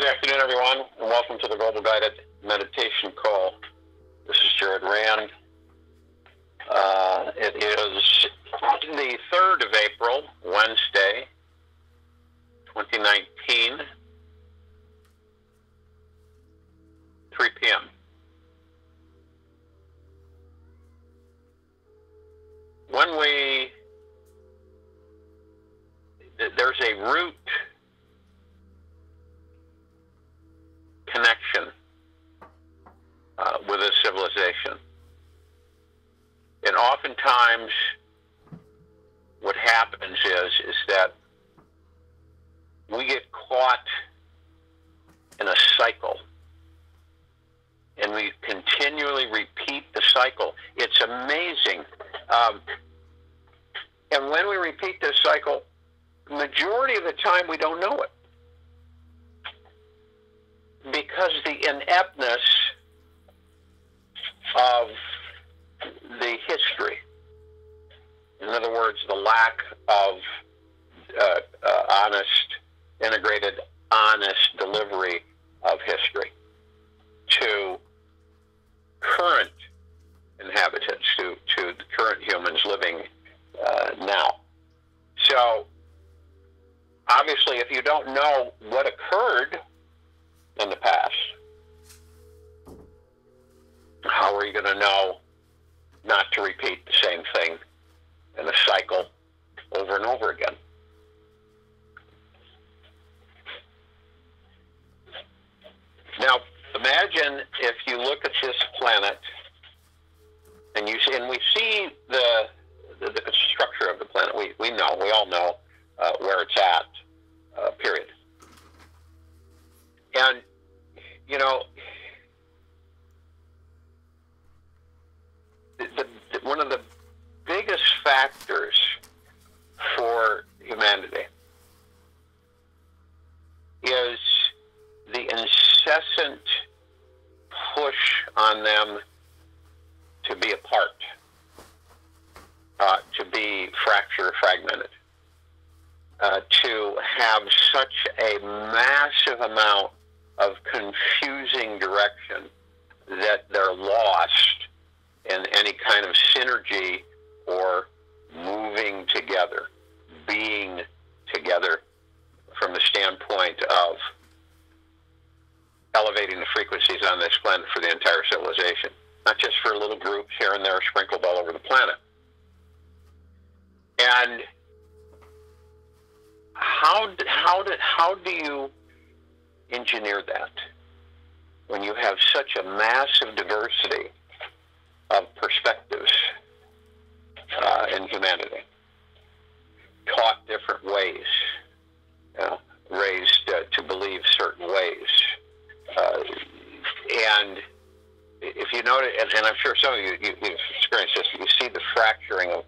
afternoon, everyone, and welcome to the Global Guided Meditation Call. This is Jared Rand. It is the 3rd of April, Wednesday, 2019, 3 p.m. There's a root connection with a civilization. And oftentimes what happens is that we get caught in a cycle and we continually repeat the cycle. It's amazing. And when we repeat this cycle, the majority of the time we don't know it, because the ineptness of the history, in other words, the lack of integrated, honest delivery of history to current inhabitants, to the current humans living now. So, obviously, if you don't know what occurred in the past, how are you going to know not to repeat the same thing in a cycle over and over again? Now, imagine if you look at this planet and we see the structure of the planet. We all know where it's at, period. And, you know, one of the biggest factors for humanity is the incessant push on them to be apart, to be fragmented, to have such a massive amount of confusing direction that they're lost in any kind of synergy or moving together, being together from the standpoint of elevating the frequencies on this planet for the entire civilization, not just for little groups here and there sprinkled all over the planet. And how do you engineer that when you have such a massive diversity of perspectives in humanity, taught different ways, raised to believe certain ways? And if you notice, and I'm sure some of you've experienced this, you see the fracturing of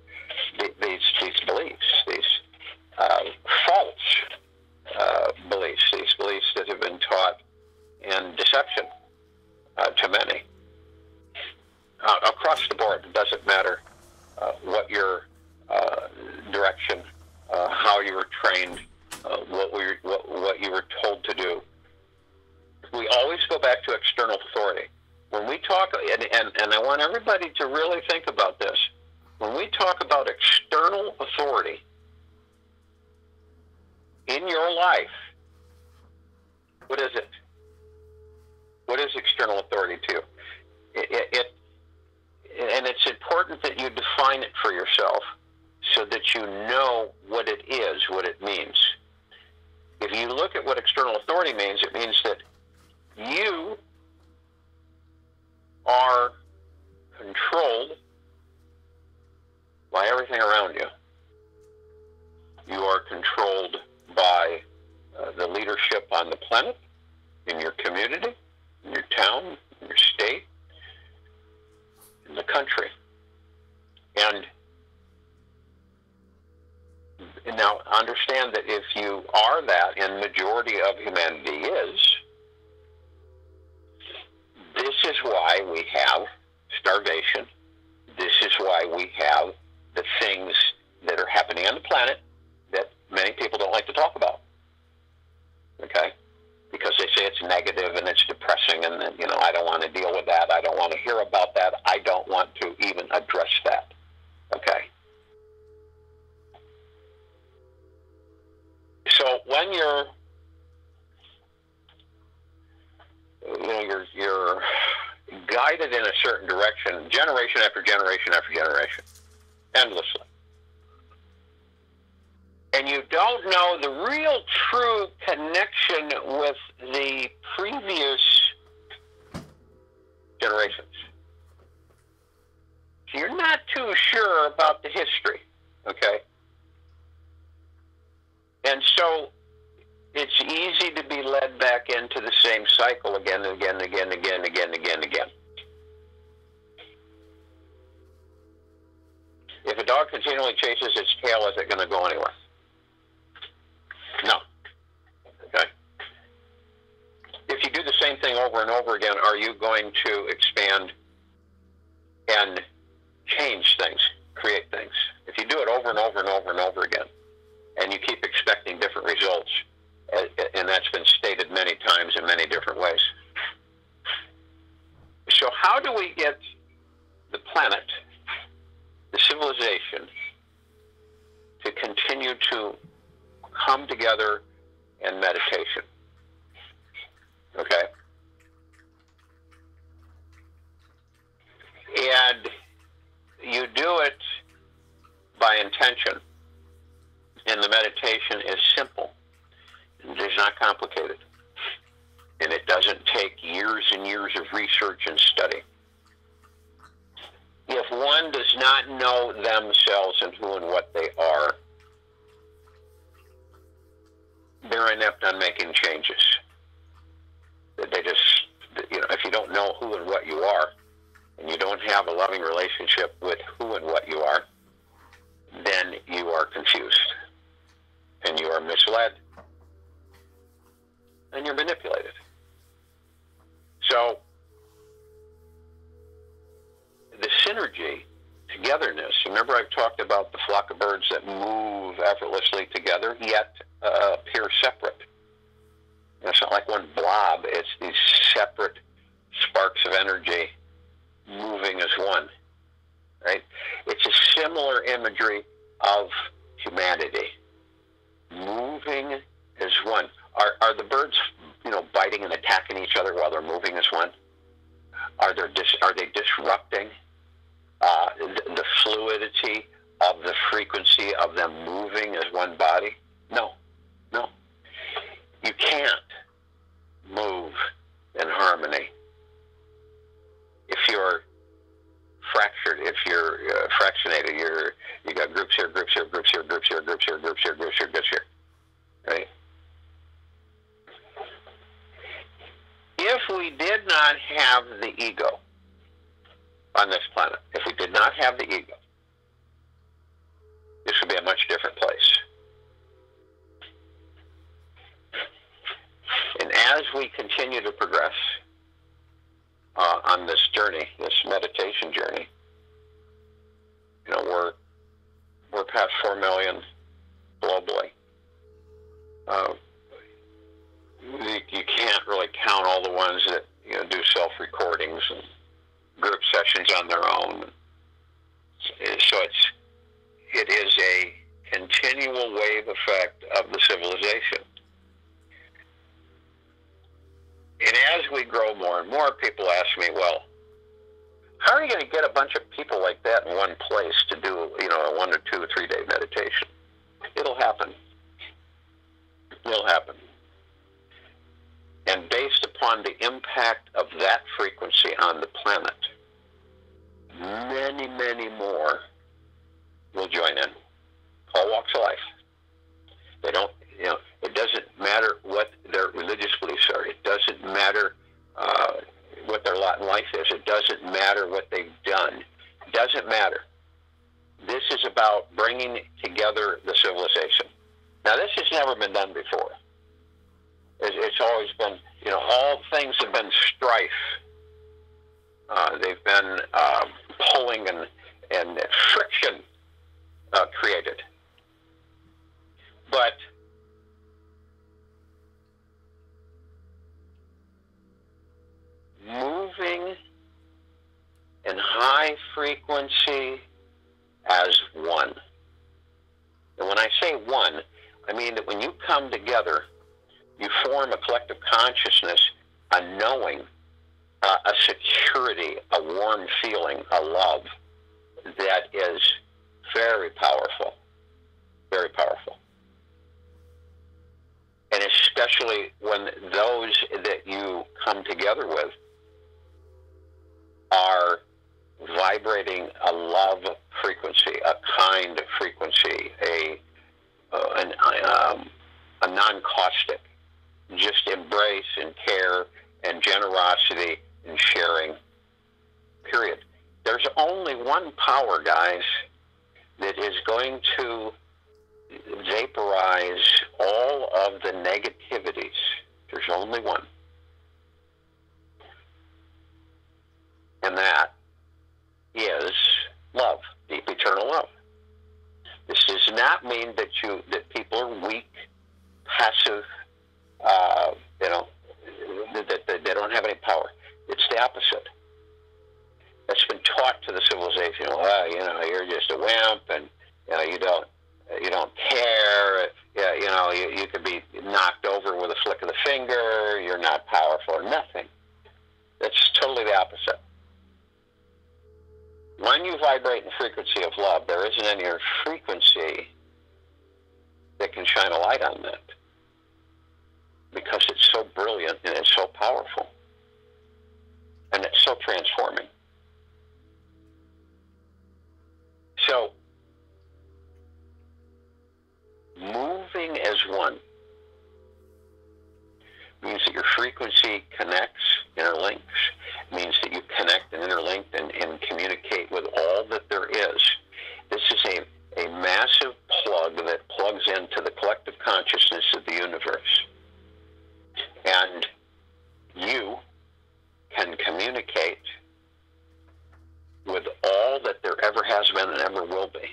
these beliefs, these false beliefs, these beliefs that have been taught in deception to many. Across the board, it doesn't matter what your direction, how you were trained, what you were told to do. We always go back to external authority. When we talk, and I want everybody to really think about this, when we talk about external authority in your life, what is it? What is external authority to you? And it's important that you define it for yourself so that you know what it is, what it means. If you look at what external authority means, it means that you are controlled by everything around you. You are controlled by the leadership on the planet, in your community, in your town, in your state, in the country. And now understand that if you are that, and majority of humanity is, this is why we have starvation. This is why we have the things that are happening on the planet that many people don't like to talk about. Okay? Because they say it's negative and it's depressing, and I don't want to deal with that. I don't want to hear about that. I don't want to even address that. Okay. So when you're guided in a certain direction, generation after generation after generation, endlessly, and you don't know the real true connection with the previous generations, so you're not too sure about the history, okay? And so it's easy to be led back into the same cycle again and again and again and again and again and again and again. If a dog continually chases its tail, is it going to go anywhere? No. Okay. If you do the same thing over and over again, are you going to expand and change things, create things? If you do it over and over and over and over again, and you keep expecting different results, and that's been stated many times in many different ways. So how do we get the planet, the civilization, to continue to come together in meditation? Okay? And you do it by intention. And the meditation is simple. It is not complicated. And it doesn't take years and years of research and study. If one does not know themselves and who and what they are, they're inept on making changes. They just, if you don't know who and what you are, and you don't have a loving relationship with who and what you are, then you are confused. And you are misled. And you're manipulated. So, the synergy, togetherness, remember I've talked about the flock of birds that move effortlessly together, yet appear separate. It's not like one blob, it's these separate sparks of energy moving as one. Right? It's a similar imagery of humanity. Moving as one. Are the birds, biting and attacking each other while they're moving as one? Are they disrupting the fluidity of the frequency of them moving as one body? No. You can't move in harmony if you're fractured, if you're fractionated. You got groups here, groups here, groups here, groups here, groups here, groups here, groups here, groups here. Right? If we did not have the ego on this planet, if we did not have the ego, this would be a much different place. And as we continue to progress on this journey, this meditation journey, we're past 4 million globally. You can't really count all the ones that do self-recordings and group sessions on their own. So it is a continual wave effect of the civilization. And as we grow more and more, people ask me, well, how are you going to get a bunch of people like that in one place to do, a 1 or 2 or 3 day meditation? It'll happen. It'll happen. And based upon the impact of that frequency on the planet, many, many more will join in. All walks of life. They don't, it doesn't matter what their religious beliefs are. It doesn't matter what their lot in life is. It doesn't matter what they've done. It doesn't matter. This is about bringing together the civilization. Now, this has never been done before. It's always been, all things have been strife. They've been pulling and friction created. But frequency as one. And when I say one, I mean that when you come together, you form a collective consciousness, a knowing, a security, a warm feeling, a love that is very powerful, very powerful. And especially when those that you come together with are vibrating a love frequency, a kind frequency, a non-caustic, just embrace and care and generosity and sharing, period. There's only one power, guys, that is going to vaporize all of the negativities. There's only one. And that is love, deep eternal love. This does not mean that people are weak, passive, that they don't have any power. It's the opposite. That's been taught to the civilization. Well, you're just a wimp, and you don't care. You could be knocked over with a flick of the finger. You're not powerful or nothing. That's totally the opposite. When you vibrate in the frequency of love, there isn't any other frequency that can shine a light on that, because it's so brilliant and it's so powerful and it's so transforming. So, moving as one means that your frequency connects, interlinks, means that you connect and interlink and communicate with all that there is. This is a massive plug that plugs into the collective consciousness of the universe. And you can communicate with all that there ever has been and ever will be.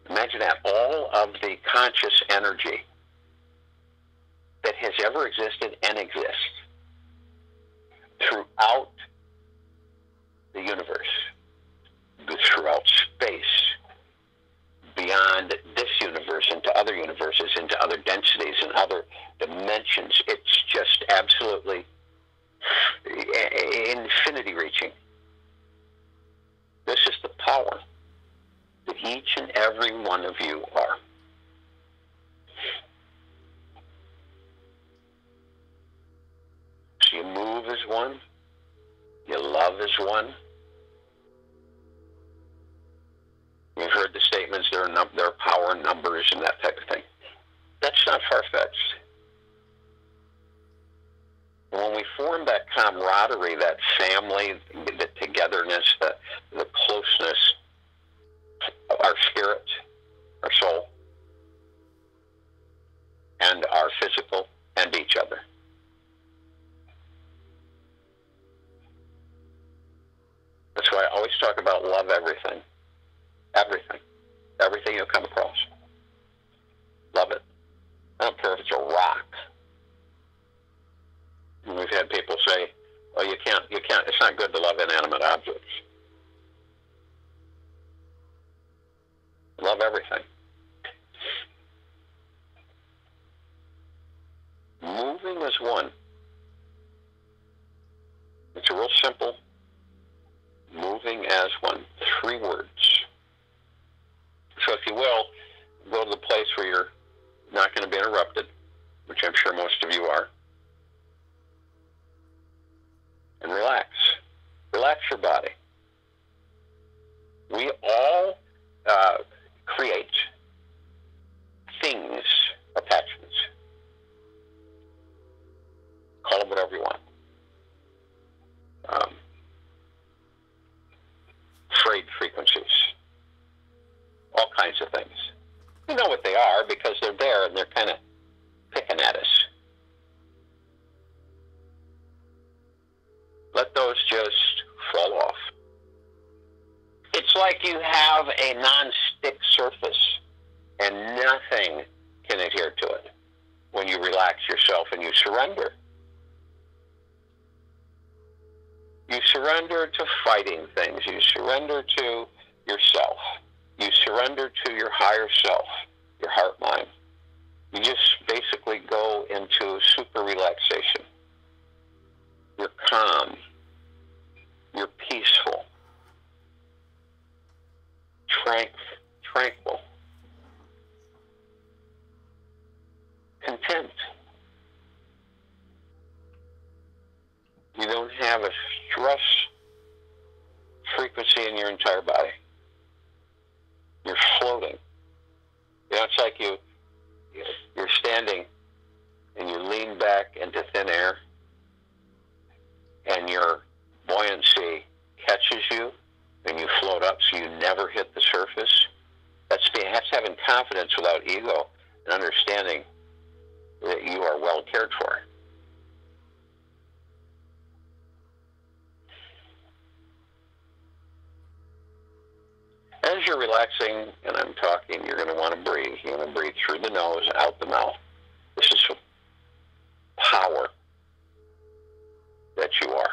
Imagine that, all of the conscious energy that has ever existed and exists throughout the universe, throughout space, beyond this universe, into other universes, into other densities and other dimensions. It's just absolutely infinity reaching. This is the power that each and every one of you are. So you move as one, you love as one. You've heard the statements, there are power in numbers and that type of thing. That's not far-fetched. When we form that camaraderie, that family, the togetherness, the closeness of our spirit, our soul, and our physical, and each other. That's why I always talk about love everything. Everything. Everything you'll come across. Love it. I don't care if it's a rock. And we've had people say, well, you can't, it's not good to love inanimate objects. Love everything. Moving as one. It's a real simple, moving as one. 3 words. So if you will, go to the place where you're not going to be interrupted, which I'm sure most of you are, and relax. Relax your body. We all create things, attachments. Call them whatever you want. Frayed frequencies. All kinds of things. You know what they are because they're there and they're kind of picking at us. Let those just fall off. It's like you have a non-stick surface and nothing can adhere to it when you relax yourself and you surrender. You surrender to fighting things. You surrender to yourself. You surrender to your higher self, your heart mind. You just basically go into super relaxation. You're calm. You're peaceful. Tranquil. Content. You don't have a stress frequency in your entire body. You're floating. You know, it's like you're standing and you lean back into thin air and your buoyancy catches you and you float up so you never hit the surface. That's having confidence without ego and understanding that you are well cared for. As you're relaxing and I'm talking, you're going to want to breathe. You're going to breathe through the nose, out the mouth. This is power that you are.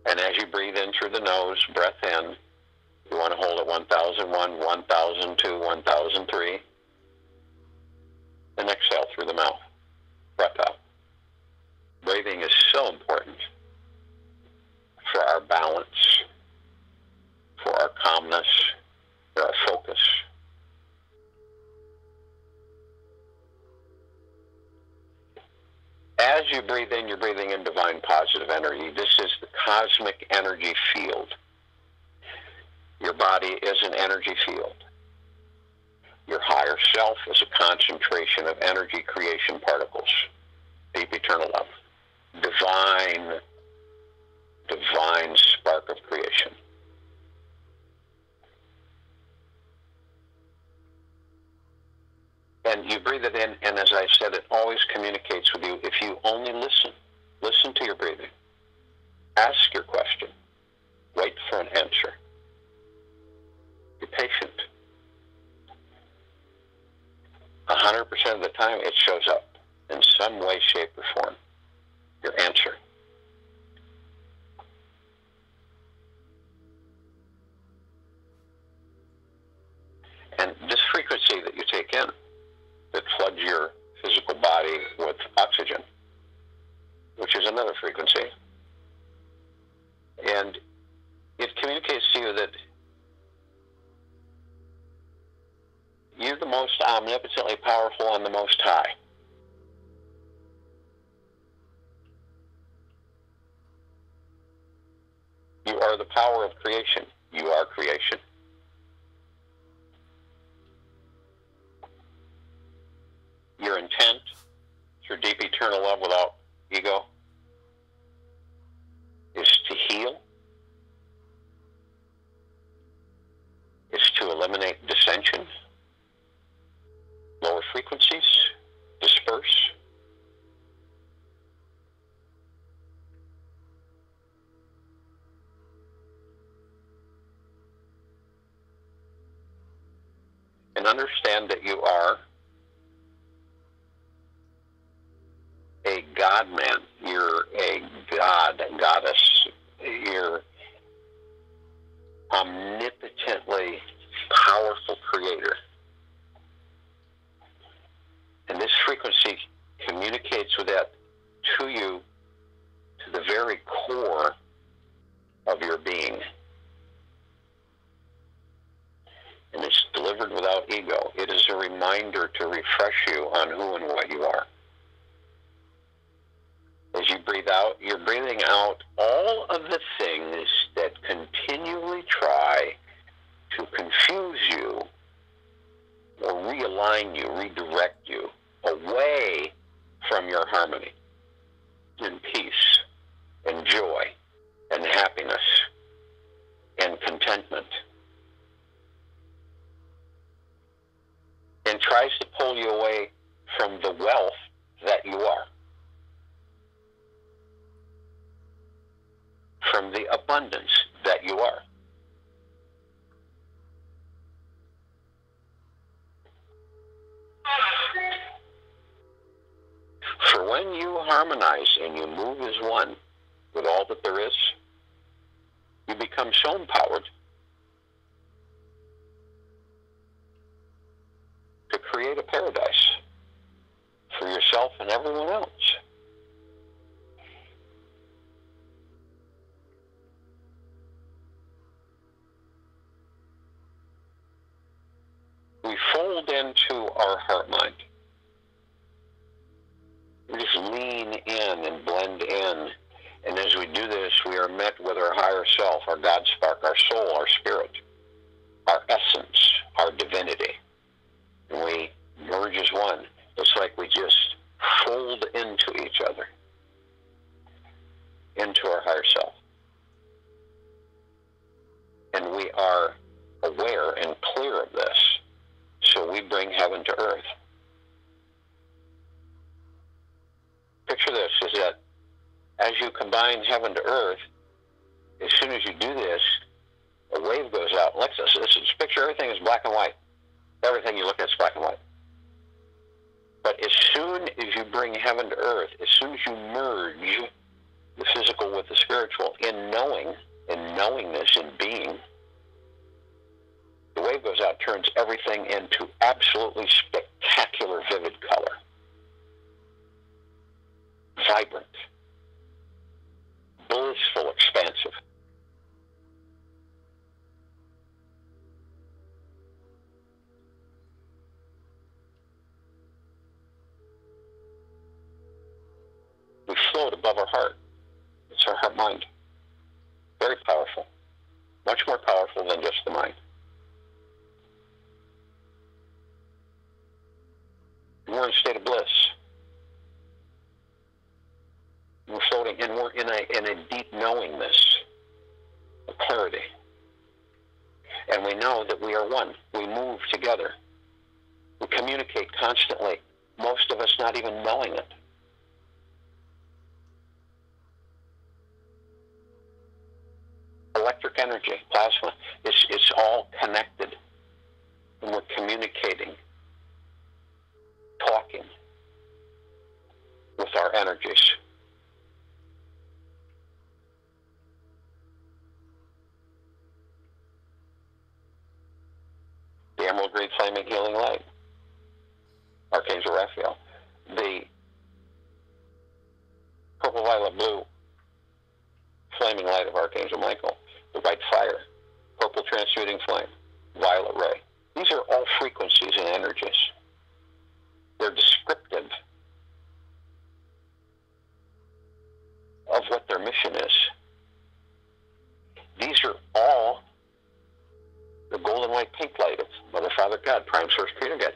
And as you breathe in through the nose, breath in, you want to hold it 1001, 1002, 1003. And exhale through the mouth. Breath out. Breathing is so important for our balance, for our calmness, for our focus. As you breathe in, you're breathing in divine positive energy. This is the cosmic energy field. Your body is an energy field. Your higher self is a concentration of energy creation particles. Deep eternal love. Divine spark of creation. And you breathe it in, and as I said, it always communicates with you if you only listen. Listen to your breathing. Ask your question. Wait for an answer. Be patient. 100% of the time, it shows up in some way, shape, or form. Your answer. And this frequency that you take in, that floods your physical body with oxygen, which is another frequency. And it communicates to you that you're the most omnipotently powerful and the most high. You are the power of creation. You are creation. Your intent through deep eternal love without ego is to heal, is to eliminate dissension, lower frequencies, disperse. And understand that you are a God-man. You're a God, goddess. You're omnipotently powerful creator. And this frequency communicates with that to you to the very core of your being. And it's delivered without ego. It is a reminder to refresh you on who and what you are. As you breathe out, you're breathing out all of the things that continually try to confuse you or realign you, redirect you away from your harmony and peace and joy and happiness and contentment. And tries to pull you away from the wealth that you are. From the abundance that you are. For when you harmonize and you move as one, with all that there is, you become so empowered to create a paradise for yourself and everyone else. We fold into our heart mind. We just lean in and blend in. And as we do this, we are met with our higher self, our God spark, our soul, our spirit, our essence, our divinity. And we merge as one. It's like we just fold into each other, into our higher self. And we are aware and clear of this. So we bring heaven to earth. Picture this, is that as you combine heaven to earth, as soon as you do this, a wave goes out. Let's picture everything is black and white. Everything you look at is black and white. But as soon as you bring heaven to earth, as soon as you merge the physical with the spiritual in knowing, in knowingness, in being, the wave goes out, turns everything into absolutely spectacular, vivid color. Vibrant. Blissful, expansive. We float above our heart. It's our heart mind. Very powerful. Much more powerful than just the mind. We're in a state of bliss. We're floating, and we're in a deep knowingness, a clarity. And we know that we are one. We move together. We communicate constantly, most of us not even knowing it. Electric energy, plasma, it's all connected. And we're communicating, talking with our energies. The emerald green flaming healing light, Archangel Raphael. The purple violet blue flaming light of Archangel Michael. The white fire, purple transmuting flame, violet ray. These are all frequencies and energies. They're descriptive of what their mission is. These are all the golden white pink light of Mother, Father, God, Prime Source, Creator God.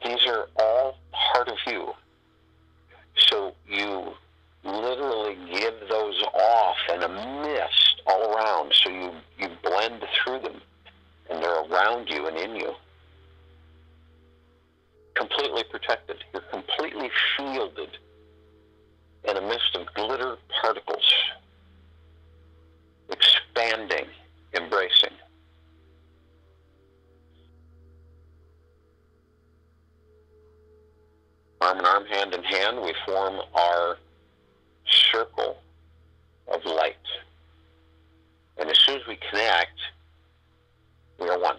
These are all part of you. So you literally give those off in a mist all around. So you blend through them, and they're around you and in you. Completely protected. You're completely shielded in a mist of glitter particles, expanding, embracing. Arm in arm, hand in hand, we form our circle of light. And as soon as we connect, we are one.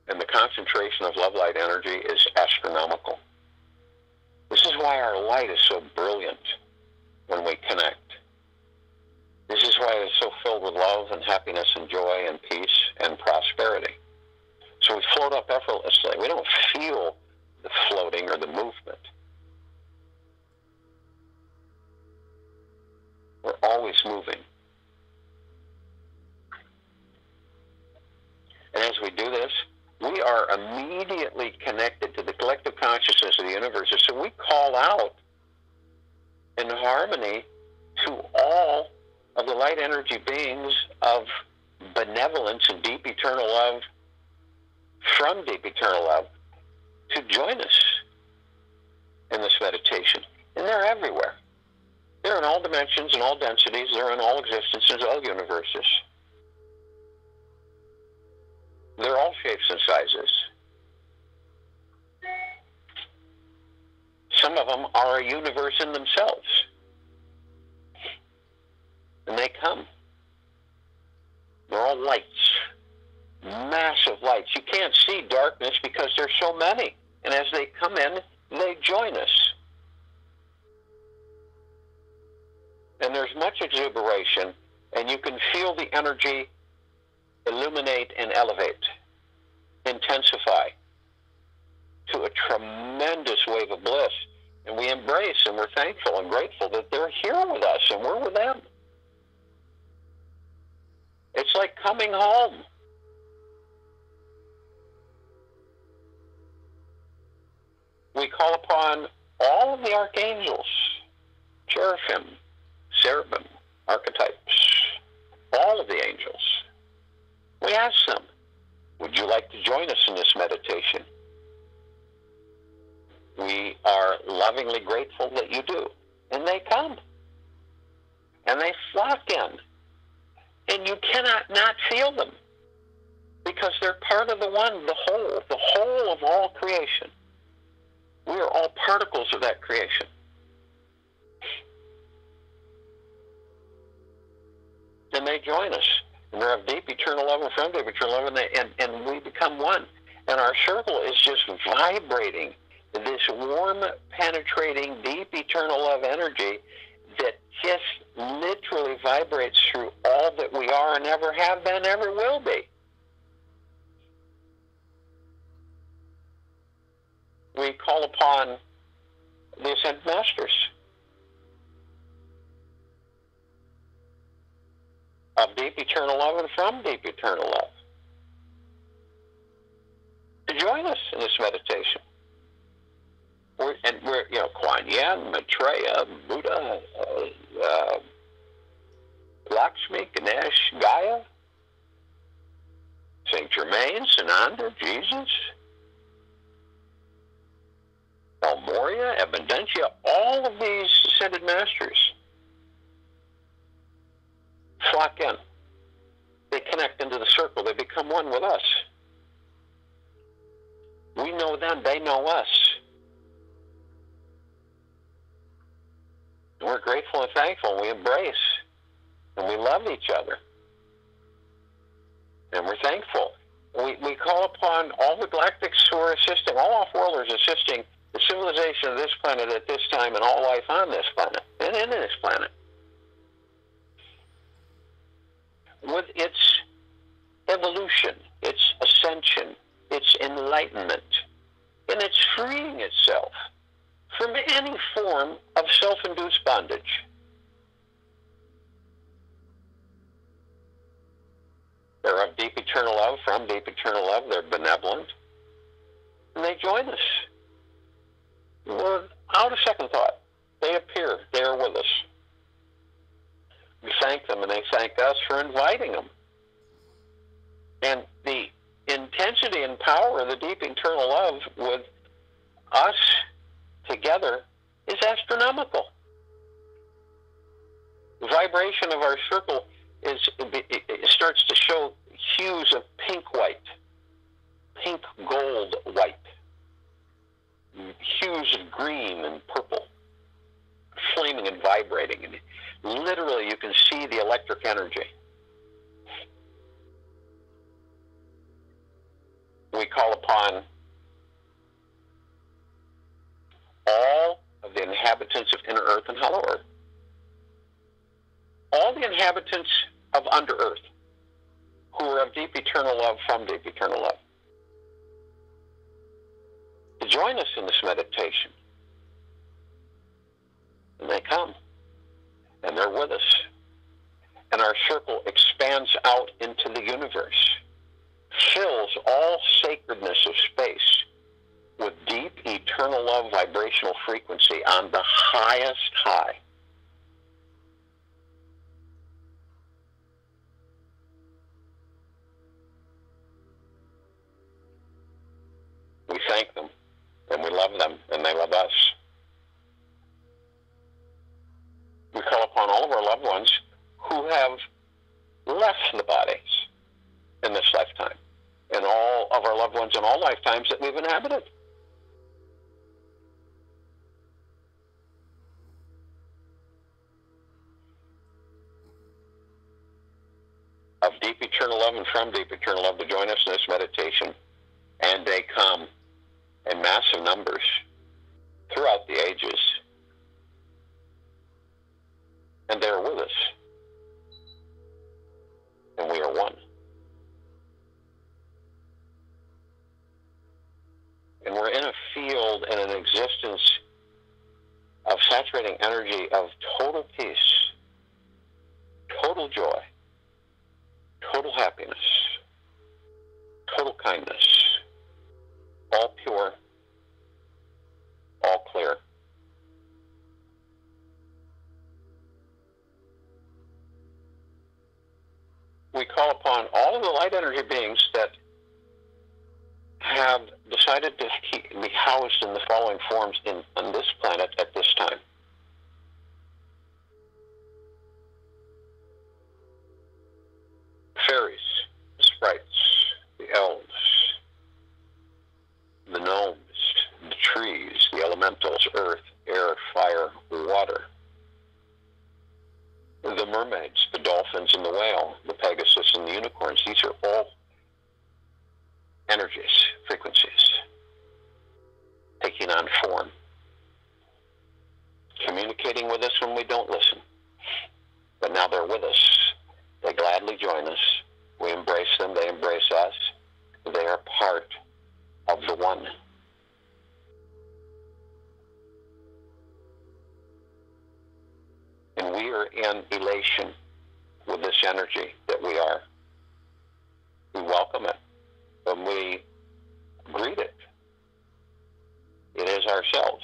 And the concentration of love light energy is astronomical. This is why our light is so brilliant when we connect. This is why it's so filled with love and happiness and joy and peace and prosperity. So we float up effortlessly. We don't feel the floating or the movement. We're always moving. And as we do this, we are immediately connected to the collective consciousness of the universe. So we call out in harmony to all of the light energy beings of benevolence and deep eternal love from deep eternal love to join us in this meditation. And they're everywhere. They're in all dimensions and all densities. They're in all existences, all universes. They're all shapes and sizes. Some of them are a universe in themselves. And they come. They're all lights. Massive lights. You can't see darkness because there's so many. And as they come in, they join us. And there's much exuberation, and you can feel the energy illuminate and elevate, intensify to a tremendous wave of bliss. And we embrace and we're thankful and grateful that they're here with us and we're with them. It's like coming home. We call upon all of the archangels, cherubim, cherubim, archetypes, all of the angels. We ask them, would you like to join us in this meditation? We are lovingly grateful that you do. And they come. And they flock in. And you cannot not feel them. Because they're part of the one, the whole of all creation. We are all particles of that creation. And they join us. And they have deep eternal love and from deep eternal love, and we become one. And our circle is just vibrating this warm, penetrating, deep eternal love energy that just literally vibrates through all that we are and ever have been, ever will be. We call upon the Ascended Masters of deep eternal love and from deep eternal love to join us in this meditation. We're Kuan Yin, Maitreya, Buddha, Lakshmi, Ganesh, Gaia, Saint Germain, Sananda, Jesus, El Moria, Abundantia, all of these ascended masters flock in. They connect into the circle. They become one with us. We know them. They know us. And we're grateful and thankful. We embrace. And we love each other. And we're thankful. We call upon all the galactics who are assisting, all off-worlders assisting the civilization of this planet at this time and all life on this planet and in this planet. With its evolution, its ascension, its enlightenment, and its freeing itself from any form of self-induced bondage. They're of deep eternal love, from deep eternal love. They're benevolent. And they join us. Without a second thought, they appear. They are with us. We thank them, and they thank us for inviting them. And the intensity and power of the deep eternal love with us together is astronomical. The vibration of our circle it starts to show hues of pink-white, pink-gold-white, hues of green and purple, flaming and vibrating. And literally, you can see the electric energy. We call upon all of the inhabitants of inner earth and hollow earth, all the inhabitants of under earth who are of deep eternal love, from deep eternal love, to join us in this meditation. And they come, and they're with us. And our circle expands out into the universe, fills all sacredness of space with deep eternal love vibrational frequency on the highest high. We thank them, and we love them, and they love us. We call upon all of our loved ones who have left the bodies in this lifetime, and all of our loved ones in all lifetimes that we've inhabited. eternal love and from deep eternal love to join us in this meditation. And they come in massive numbers throughout the ages. And they are with us. And we are one. And we're in a field and an existence of saturating energy of total peace, total joy, total happiness, total kindness, all pure, all clear. We call upon all of the light energy beings that have decided to be housed in the following forms on this planet at this time. Fairies, the sprites, the elves, the gnomes, the trees, the elementals, earth, air, fire, water, the mermaids, the dolphins and the whale, the pegasus and the unicorns. These are all energies, frequencies, taking on form, communicating with us when we don't listen. But now they're with us. They gladly join us. We embrace them. They embrace us. They are part of the one. And we are in elation with this energy that we are. We welcome it. When we greet it, it is ourselves.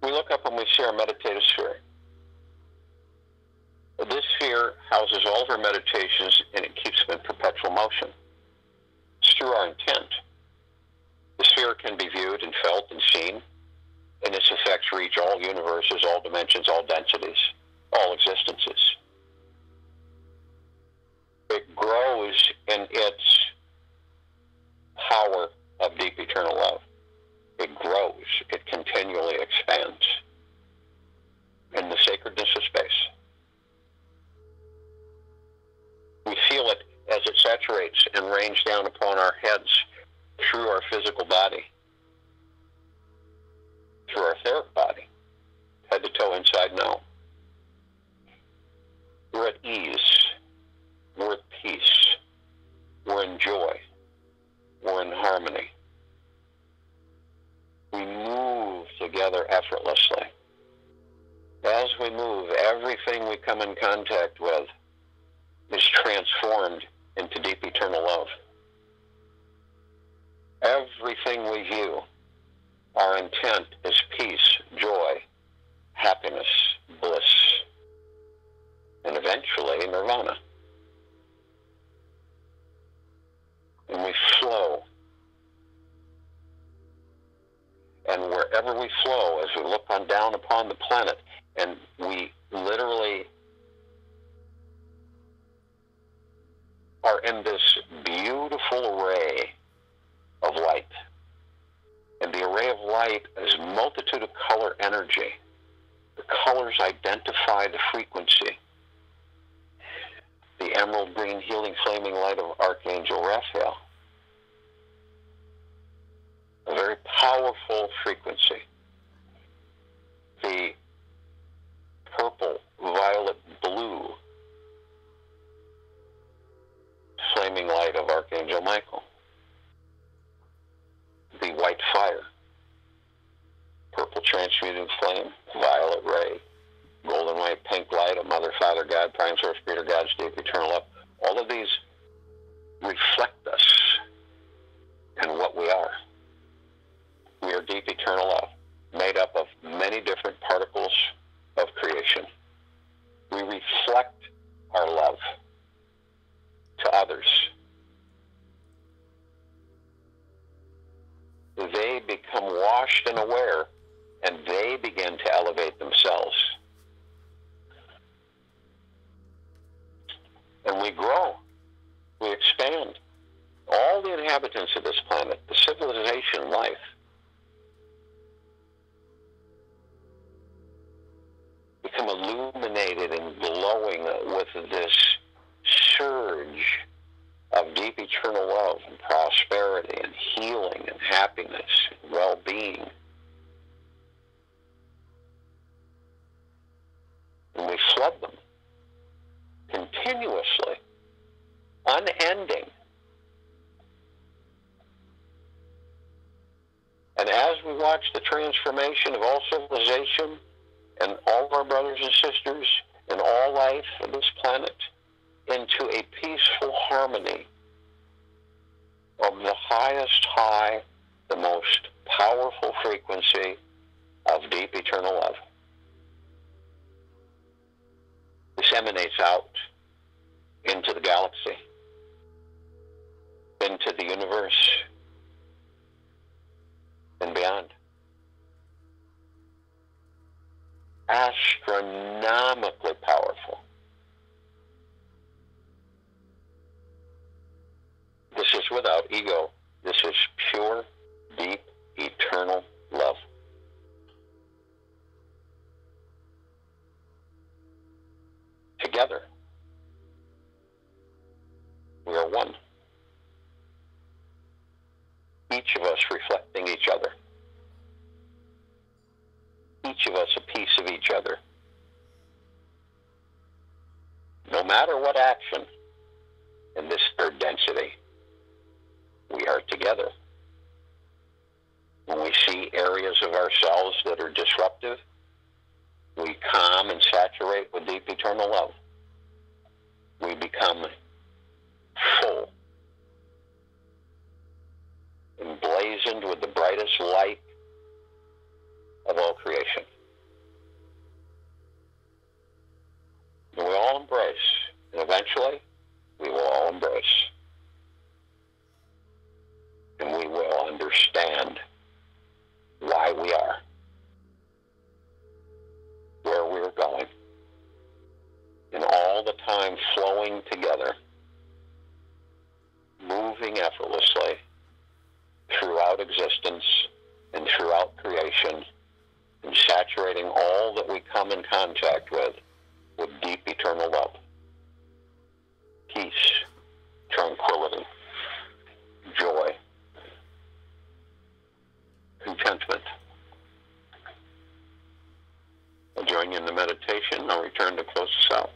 We look up and we see our meditative sphere. This sphere houses all of our meditations and it keeps them in perpetual motion. It's through our intent. The sphere can be viewed and felt and seen, and its effects reach all universes, all dimensions, all densities, all existences. It grows in its power of deep eternal love. It grows. It continually expands in the sacredness of space. We feel it as it saturates and rains down upon our heads through our physical body, through our etheric body, head to toe, inside and out. We're at ease. We're at peace. We're in joy. We're in harmony. We move together effortlessly. As we move, everything we come in contact with is transformed into deep eternal love. Everything we view, our intent is peace, joy, happiness, bliss, and eventually nirvana. And we flow. And wherever we flow, as we look on down upon the planet, and we literally are in this beautiful array of light. And the array of light is a multitude of color energy. The colors identify the frequency. The emerald green healing flaming light of Archangel Raphael. A very powerful frequency. The purple, violet, blue flaming light of Archangel Michael. The white fire, purple transmuting flame, violet ray, golden white pink light of Mother, Father, God, Prime Source, Creator, God's deep eternal love. All of these reflect us and what we are. We are deep eternal love, made up of many different particles of creation. We reflect our love to others. They become washed and aware, and they begin to elevate themselves. And we grow. We expand. planet, the civilization life, become illuminated and glowing with this surge of deep eternal love and prosperity and healing and happiness and well-being. And we flood them continuously, unending. And as we watch the transformation of all civilization and all of our brothers and sisters and all life on this planet into a peaceful harmony of the highest high, the most powerful frequency of deep eternal love, this emanates out into the galaxy, into the universe, and beyond. Astronomically powerful. This is without ego. This is pure, deep, eternal love. Together, we are one. Each of us reflecting each other. Each of us a piece of each other. No matter what action in this third density, we are together. When we see areas of ourselves that are disruptive, we calm and saturate with deep eternal love. We become full, emblazoned with the brightest light of all creation. And we all embrace, and eventually we will all embrace. And we will understand why we are, where we're going, and all the time flowing together, moving effortlessly throughout existence and throughout creation, and saturating all that we come in contact with deep eternal love, peace, tranquility, joy, contentment. I'll join you in the meditation. I'll return to close us out.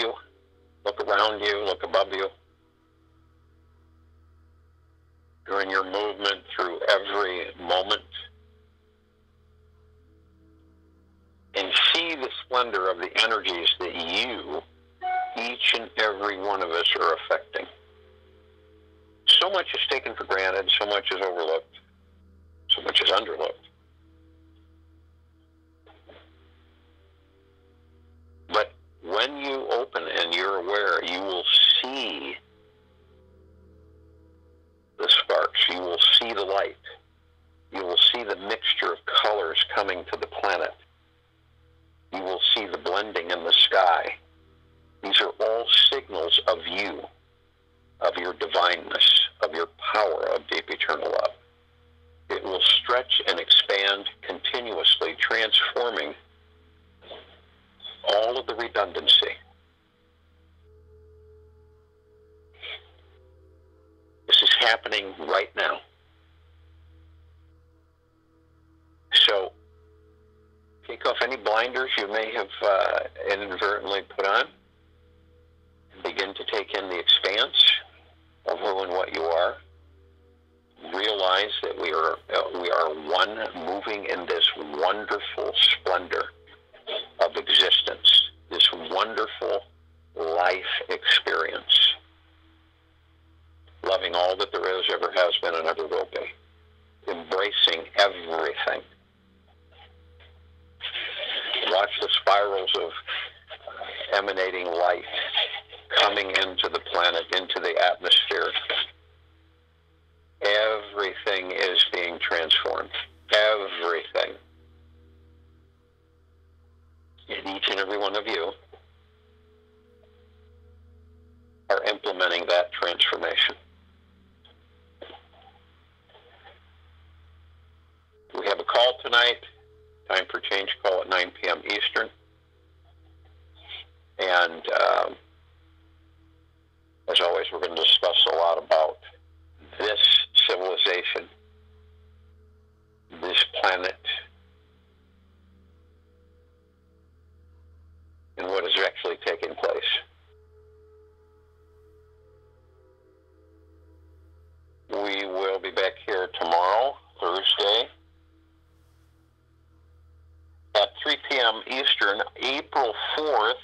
you, look around you, look above you. During your movement through every moment. And see the splendor of the energies that you, each and every one of us, are affecting. So much is taken for granted, so much is overlooked, so much is underlooked. But when you open and you're aware, you will see the sparks, you will see the light, you will see the mixture of colors coming to the planet, you will see the blending in the sky. These are all signals of you, of your divineness, of your power of deep eternal love. It will stretch and expand continuously, transforming all of the redundancy. This is happening right now. So, take off any blinders you may have inadvertently put on. Begin to take in the expanse of who and what you are. Realize that we are one, moving in this wonderful splendor of existence, this wonderful life experience, loving all that there is, ever has been, and ever will be, embracing everything. Watch the spirals of emanating light coming into the planet, into the atmosphere. Everything is being transformed. Everything. And each and every one of you are implementing that transformation. We have a call tonight. Time for change call at 9 p.m. Eastern. And as always, we're going to discuss a lot about this civilization, this planet, and what is actually taking place. We will be back here tomorrow, Thursday, at 3 p.m. Eastern, April 4th.